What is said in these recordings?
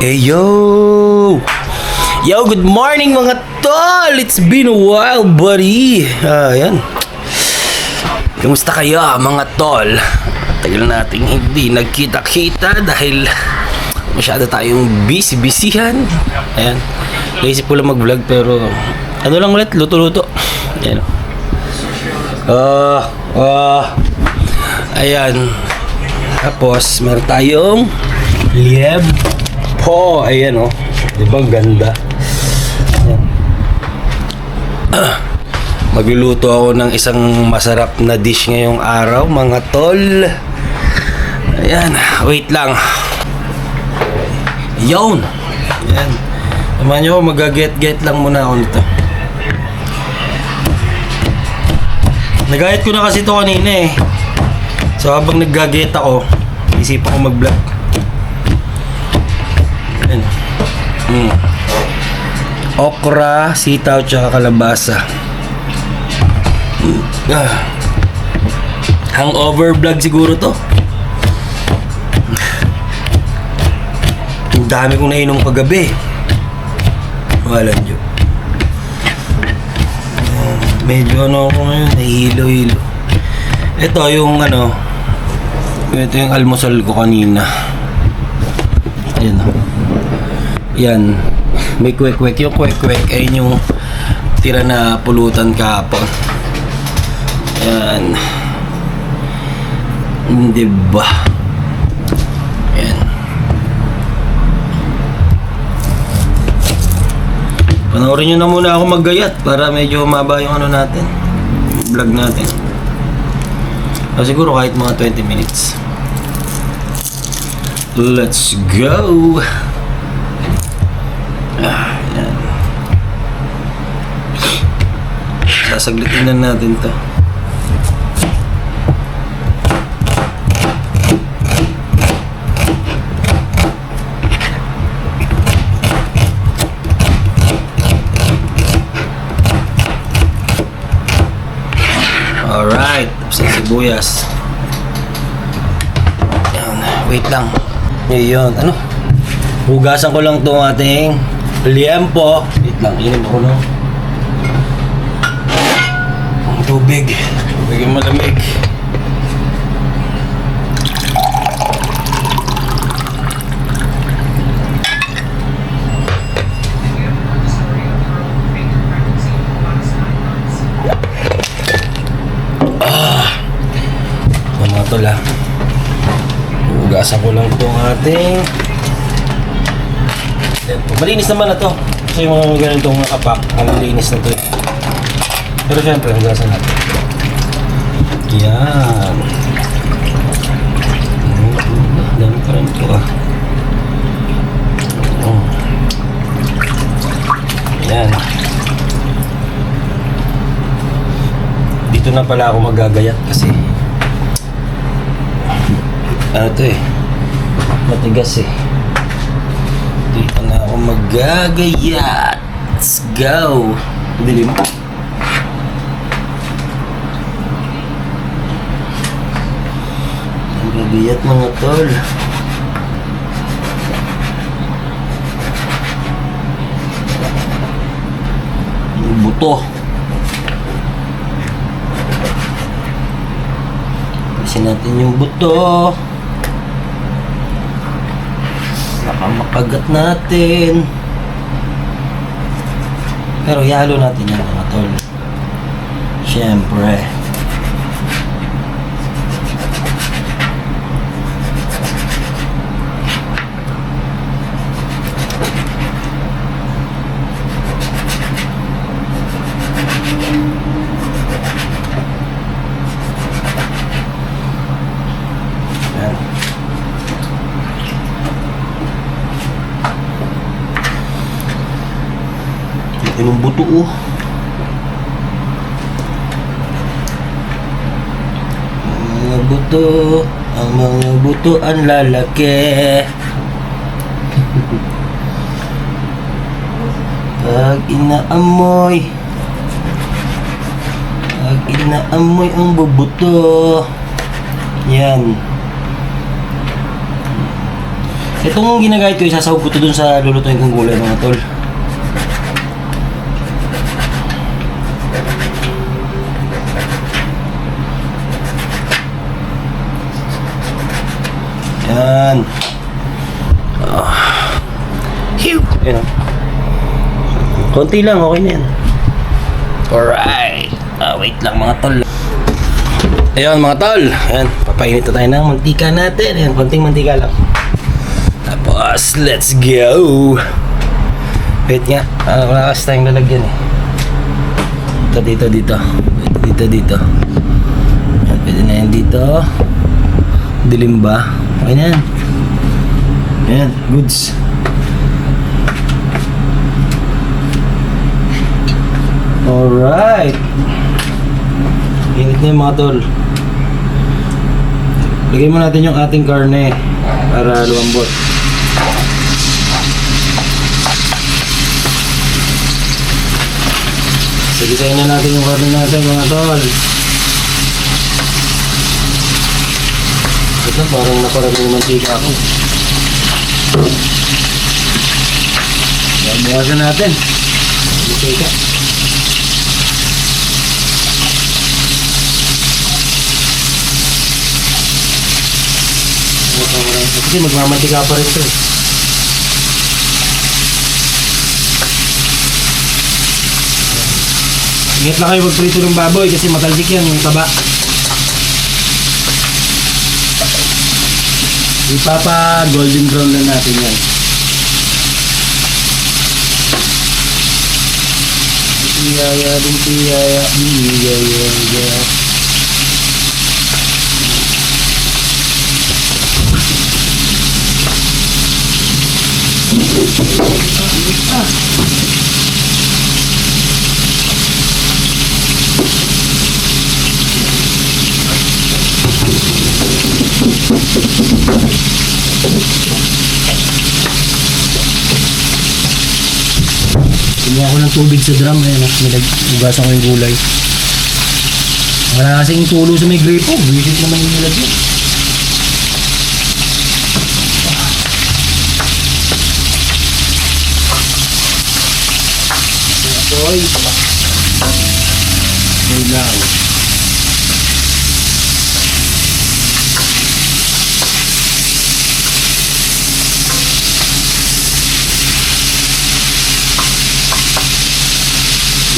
Hey yo! Yo, good morning mga tol! It's been a while, buddy! Ayan. Kamusta kayo mga tol? Tagal nating hindi nagkita-kita dahil masyado tayong busy-busyhan. Ayan. Naisip ko lang mag-vlog pero ano lang ulit, luto-luto. Ayan. Ayan. Tapos, meron tayong liempo. Ayan, oh. Diba ganda? Ayan. Magluluto ako ng isang masarap na dish ngayong araw, mga tol. Ayan. Wait lang. Yun. Ayan. Naman nyo, mag-get lang muna ako nito. Nagayat ko na kasi ito kanina eh. So habang nag-get ako, isipan ko mag-vlog. Ayan. Okra, sitaw, tsaka kalabasa. Hangover vlog siguro to. Ang dami kong nainom kagabi. Wala nyo. Medyo ano ako ngayon, nahihilo-hilo. Ito yung ano, ito yung almusal ko kanina. Ayan o. Yan. May kwek-kwek. Yung kwek-kwek ay yung tira na pulutan kahapon. Yan. Diba? Yan. Panoorin nyo na muna ako maggayat para medyo humaba yung ano natin, vlog natin. O siguro kahit mga 20 minutes. Let's go! Yan. Sasaglitin na natin to. Alright, tapos ang sibuyas. Yan, wait lang. Yun, ano? Hugasan ko lang itong ating liempo. Wait lang, inom ko lang. Ang tubig. Tubig yung malamig. Ito lang. Hugasan ko lang itong ating malinis naman na to. Kasi yung mga ganitong kapak, malinis na to. Pero syempre, hugasan natin. Yan. Dami pa rin ito Yan. Dito na pala ako magagayat kasi ano to eh, matigas eh. Dito na ako magagayat. Let's go. Dilim. Magagayat mga tol. Yung buto. Kasi natin yung buto. Baka makagat natin. Pero ihalo natin yan mga tol. Siyempre. Yung buto oh. Mga buto, ang mga buto ang lalaki. Pag inaamoy ang bubuto. Yan. Itong ginagayat ko, isasahog ko to dun sa lulutuin kong gulay mga tol. Yan. Hiw! Yan o. Konti lang, okay na yan. Alright. Wait lang mga tol. Ayun mga tol. Ayan, papainit na tayo ng mantika natin. Ayan, konting mantika lang. Tapos, let's go! Wait nga. Wala kasi tayong lalagyan eh. Dito. Dito. Ayan, pwede na yan dito. Dilim ba? Okay na yan. Ayan, goods. Alright. Init na yung mga tol. Lagay mo natin yung ating karne para lumambot. Sagisayin na natin yung karne natin mga tol. Ito parang naparami yung mantika ako. Bawasan natin. Mantika. Kasi magmamantika pa rin ito eh. Ingat lang kayo magprito ng baboy kasi matalsik yan yung taba. Ipapa golden brown lang natin yan. Tiyaya. Kumuha ko ng tubig sa drum, ugasan ko yung gulay. Wala kasing tulo sa may gripo, visit naman yung nilagyan. Oy. Oy lang.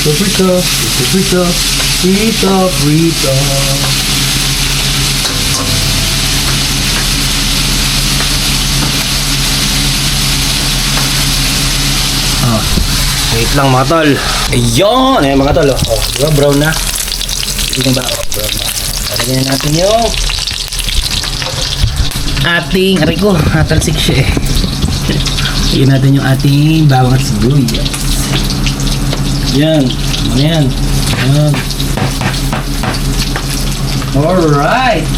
Frito. Wait lang mga tol. Ayun! Ayan mga tol. Oh, diba brown na? Ito ba? Oh, brown na. Talagyan na natin yung ating, aray ko, natalsik siya eh. Lagyan natin yung ating bawang at sibuyas. Yan. Ayan. Ayan. Alright!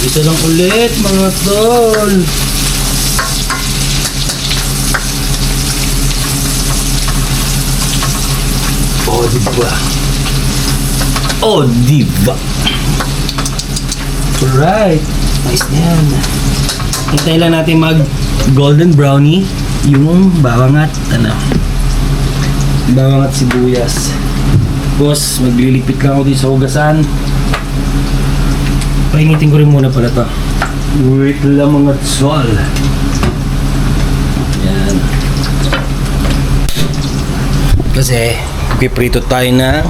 Gisa lang ulit mga tol. Diba? Alright. Nice na yan. Hintayin lang natin mag golden brownie yung bawang at sibuyas. Tapos maglilipit lang ako dito sa hugasan. Painitin ko rin muna pala to. Wait lang mga tol. Yan. Kasi piprito tayo na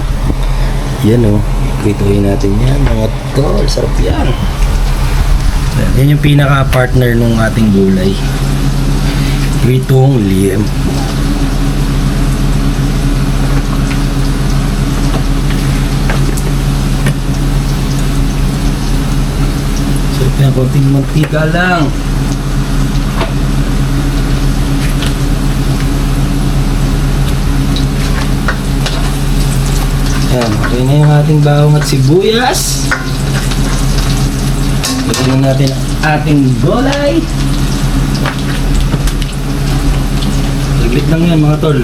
yan o. Prituhin natin yan mga tol. Sarap yan. Yan yung pinaka partner nung ating gulay. Pritong liam. Yan, konting mantika lang. Yan, okay na yung ating bawang at sibuyas. Lagyan na natin ang ating gulay. Liglit lang yan mga tol.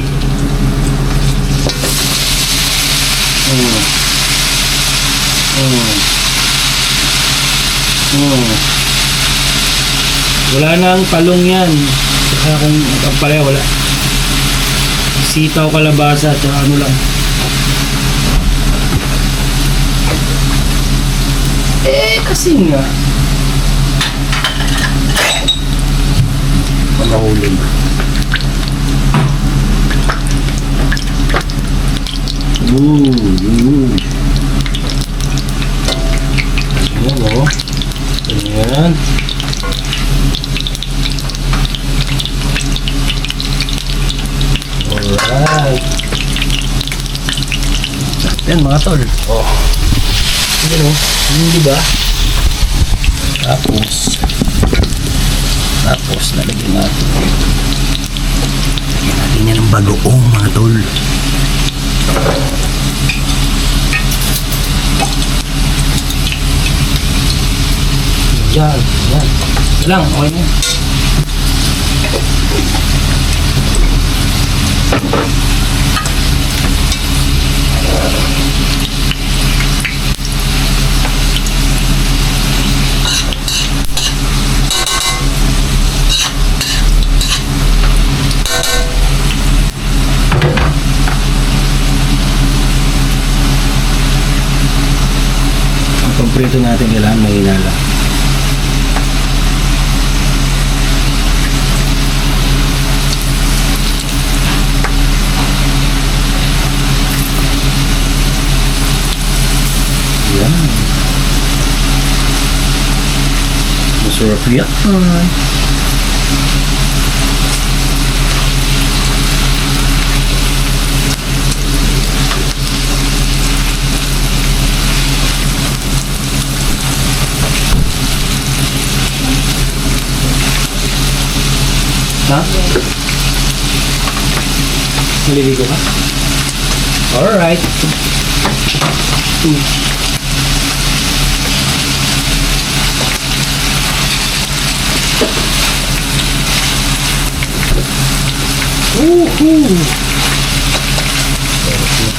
Wala nang talong yan. Saka kung ang palaya, wala. Sitaw, kalabasa, at ano lang. Kasi nga. Pangahulog. Ayan o. Ayan. Alright. Yan mga tol. Oh. Ayan o. Hindi ba? Tapos nalagyan natin. Lagyan natin yan ng bagoong mga tol. Yan. Lang, okay na. Ang pamprito natin kailangan mahina lang. Masarap yan. Ha? Maliligo ka? Alright.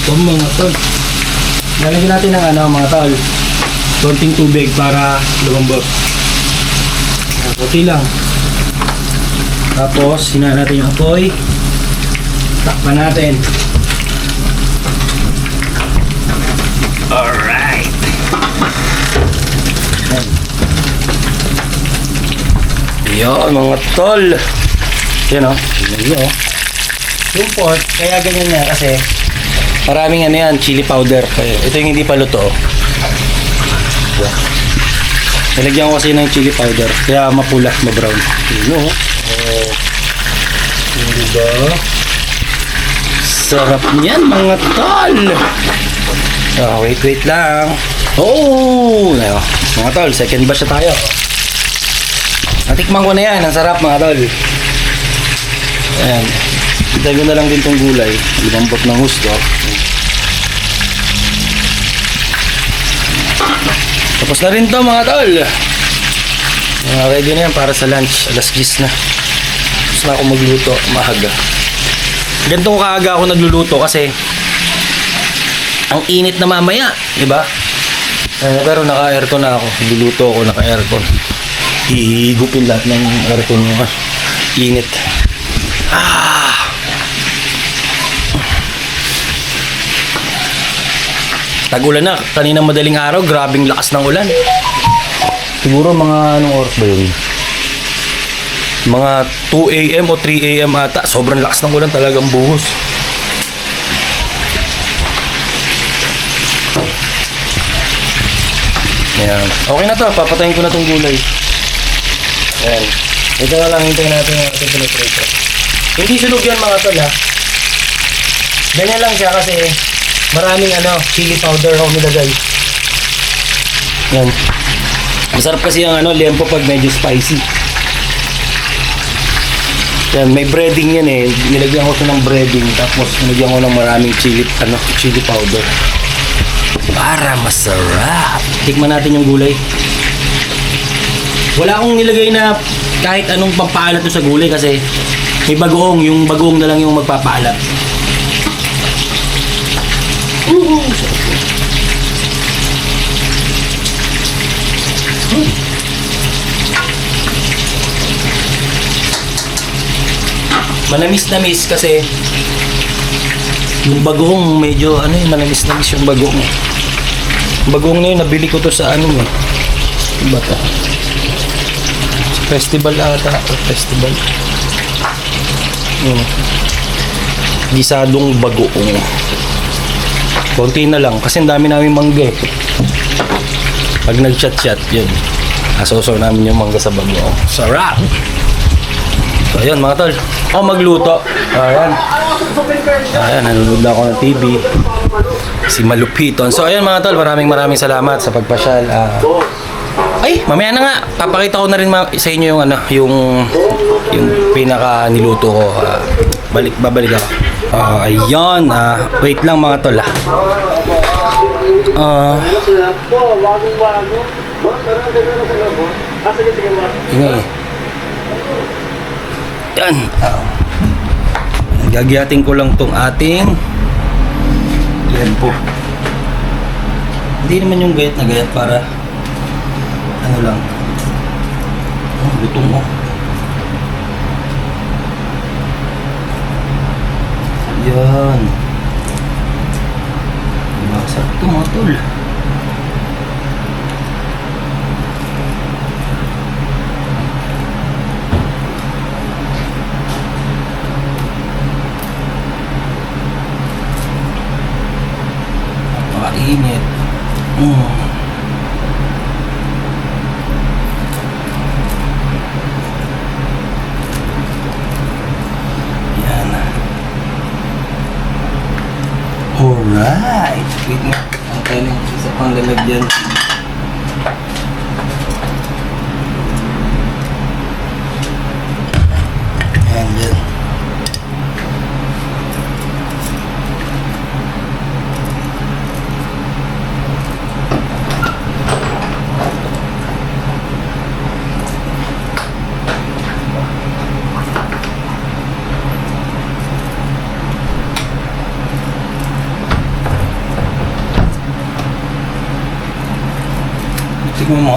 Ito mga tol. Lalagyan natin ng ano mga tol. Konting tubig para lumambot. Kunti lang. Tapos hinaan natin yung apoy. Takpan natin. Alright. Yan mga tol. Yan o. Yan o. Yung pork, kaya ganyan nga kasi maraming ano yan, chili powder. Kaya, ito yung hindi pa luto. Nilagyan ko kasi ng chili powder. Kaya mapula, ma-brown. Yun o. Diba? Sarap niyan mga tol. Wait lang. Mga tol, second batch na tayo. Natikman ko na yan. Ang sarap mga tol. Ayan. Hintay ko na lang din tong gulay. Lumambot ng gusto. Tapos na rin to mga tol. Ready na yan para sa lunch. Alas 10 na. Tapos na ako magluto. Maaga. Ganitong kaaga ako nagluluto kasi ang init na mamaya. Diba? Pero naka-aircon na ako. Luluto ako naka-aircon. Hihigupin lahat ng aircon mo. Init. Tag-ulan na. Kanina madaling araw, grabing lakas ng ulan. Siguro mga anong oras ba yun? Mga 2 AM o 3 AM ata. Sobrang lakas ng ulan talagang buhos. Ayan. Okay na to. Papatayin ko na tong gulay. Ayan. Ito na lang hintayin natin yung ating piniprito. Hindi sunog yan mga tol ha. Ganyan lang siya kasi maraming chili powder ako nilagay. Yan. Masarap kasi yung liempo pag medyo spicy. Yan, may breading yan eh. Nilagyan ko ito ng breading tapos nilagyan ko ng maraming chili powder. Para masarap. Tikman natin yung gulay. Wala akong nilagay na kahit anong pampaalat to sa gulay kasi may bagoong. Yung bagoong na lang yung magpapaalat. Manamis-namis kasi yung bagoong medyo manamis-namis yung bagoong. Bagoong na yun, nabili ko to sa ano eh. Iba to. Festival ata. Festival. Gisadong bagoong. Konti na lang kasi ang dami namin mangga eh. Pag nag-chat-chat yun, asosaw namin yung mangga sa bagoong. Sarap! So ayun mga tol, ako magluto. Ayan, nanonood na ako ng TV. Si Malupiton. So ayun mga tol, maraming salamat sa pagpasyal. Ay, mamaya na nga. Papakita ko na rin sa inyo yung yung pinaka niluto ko. Babalik ako. Ayun. Wait lang mga tol. Ingay. Yan. Gagiyatin ko lang tong ating lempo. Hindi naman yung gayat na gayat para ano lang. Lutong mo. Yan. Masarap ito mga tol. Napakainit. Alright. Wait nga. Ang tayo ng isa pang lalagyan. Ayan dyan. Tignan mo.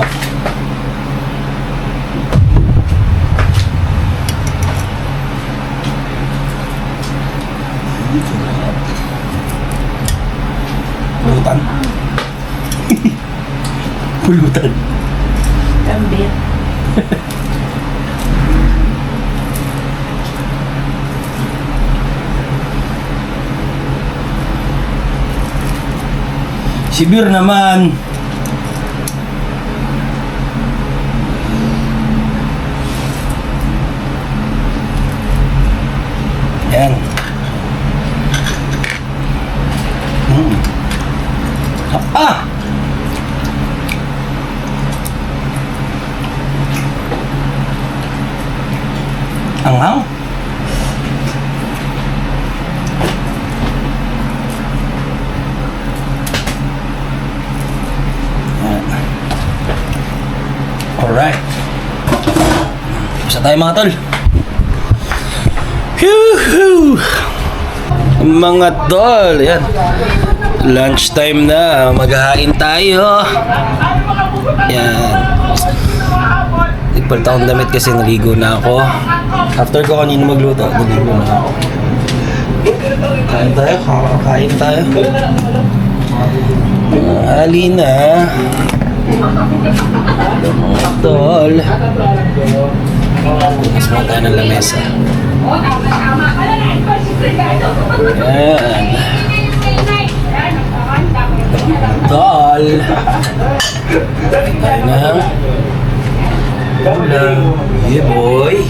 Pulutan. Pulutan. Gambit. Si Bir naman. Yan. Anghang. Alright. Bisa tayo mga tol. Woohoo! Mga tol, yan. Lunchtime na, maghahain tayo. Yan. Nagpalit akong damit kasi naligo na ako. After ko kanina magluto, naligo na ako. Kain tayo, kakain tayo. Alina. Mga tol. Mas mga tayo ng lamesa. Ayan. Tol. Tayo na. Ulam. Yeah, boy.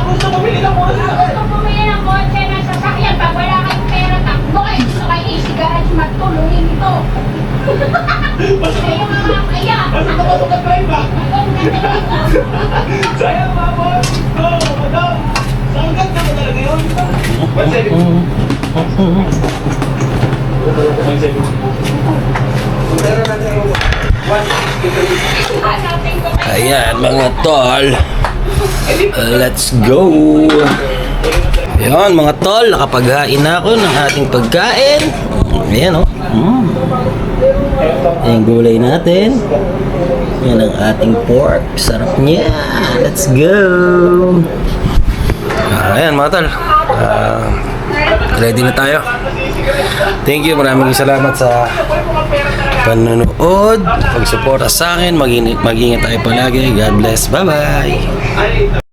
Gusto bumili ng kotse ng sasakyan. Pag wala kayong pera, takbo kayo. Gusto kayo easy garage, matulungin ito. Kayo mga kaya. Basta kapasok ka drive ba? Sayang mga boss. Madam. Sanggat na mo talaga yun. 170. Ayan mga tol. Let's go. Ayan mga tol, nakapaghain na ako ng ating pagkain. Ayan oh. Yung gulay natin. Yan ang ating pork. Sarap niya. Let's go! Ayan mga tol. Ready na tayo. Thank you. Maraming salamat sa panonood. Pag-suporta sa akin. Mag-ingat tayo palagi. God bless. Bye-bye.